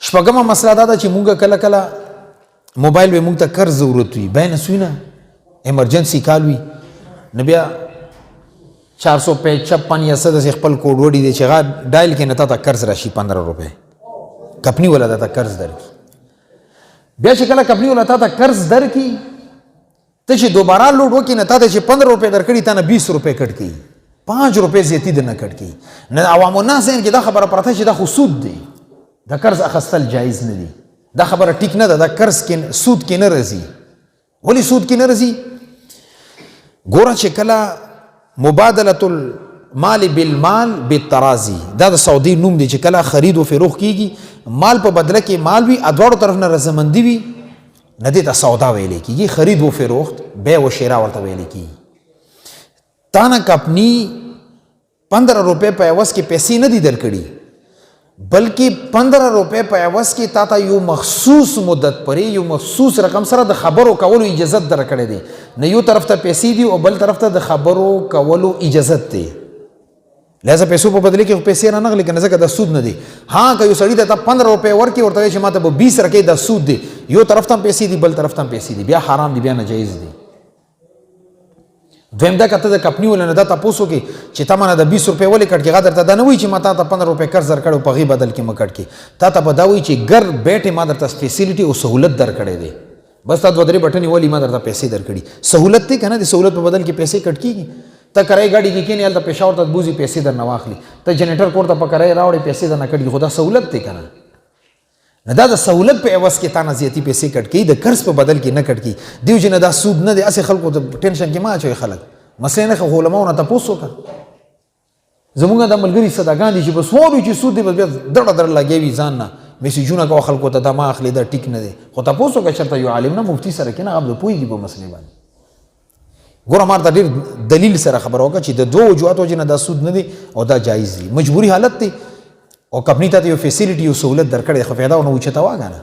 شپږمه مسله دا ده چې مونږ کله کله موبایل به مونږ ته قرض ضرورت وي بین سوینه ایمرجنسی کال وي نو بیا 455 یا څه داسې خپل کوډ وډي دی چې هغه ډایل کې نه تا ته قرض راشي 15 روپۍ کمپني والا تا ته قرض درکړي بیا چې کله کمپني والا تا ته قرض درکړي ته چې دوباره لوډ وکړي نه تا ته چې 15 روپۍ درکړي تا نه 20 روپۍ کټ کړي 5 روپۍ زیاتي درنه کټ کړي نه عوام الناس ذهن کې دا خبره پرته چې دا خو سود دی دا قرض اخیستل جایز نه دی دا خبره ټیک نه ده دا قرض کې سود کې نه راځي ولې سود کې نه راځي ګوره چې کله مبادله المال بالمال بالترازی دا د سعودي نوم دی چې کله خرید او فروخت کیږي مال په بدله کې مال وي ادوارو طرف نه رضامندي وي نه دې ته سودا ویلې کیږي خرید او فروخت بیع او شراء ورته ویلې کیږي تا نه کمپني 15 روپۍ په عوض کې پیسې نه دي درکړي بلکې 15 روپۍ په عوض کې تا ته یو مخصوص مدت پرې یو مخصوص رقم سره د خبرو کولو اجازت درکړې دی نه یو طرف ته پیسې دي او بل طرف ته د خبرو کولو اجازت دی لہذا پیسو په بدله کې پیسې نه نغلي کنه ځکه د سود نه دی ها که یو سړی ته 15 روپۍ ورکړي ورته چې ماته به 20 رکې د سود دی یو طرف ته پیسې دي بل طرف ته پیسې دي بیا حرام دي بیا ناجایز دي دویم دا کته د کمپنی ولنه دا تاسو کې چې تا مانه د 20 روپۍ ولې کټ کې غادر ته دا نه وی چې ماته ته 15 روپۍ قرض درکړو په غي بدل کې مکټ کې تا ته بداوي چې ګر بیٹه ما درته فیسیلیټي او سہولت درکړې دي بس تا دوه درې بټنی ولی ما درته پیسې درکړي سہولت ته کنه د سہولت په بدل کې پیسې کټ کیږي ته کرای گاډي کې کینې ال ته پېښور ته بوزي پیسې در نه واخلي ته جنریټر کوړ ته پکړای راوړي پیسې در نه کټي خدا سہولت ته کنه نه دا د سہولت په عوض کې تا نه زیاتی پیسې کټ کی د قرض په بدل کې نه کټ کی دیو جن دا سود نه دی اسه خلکو ته ټینشن کې ما چوي خلک مسله نه علماء نه تاسو کا زمونږ د ملګری صداګان دي چې بس ووري چې سود دی بس دړه در لګوي ځان نه میسجونه کو خلکو ته ما اخلي دا ټیک نه دی خو تاسو کا چرته یو عالم نه مفتی سره کې نه غو پويږي په مسله باندې ګوره مار ته ډیر دلیل سره خبر وکړه چې د دوه وجوهاتو جن دا سود نه دی او دا جایز دی مجبوری حالت دی او کمپنی ته یو فیسیلیټي او سہولت درکړي خو فایده او نه وچته واګانه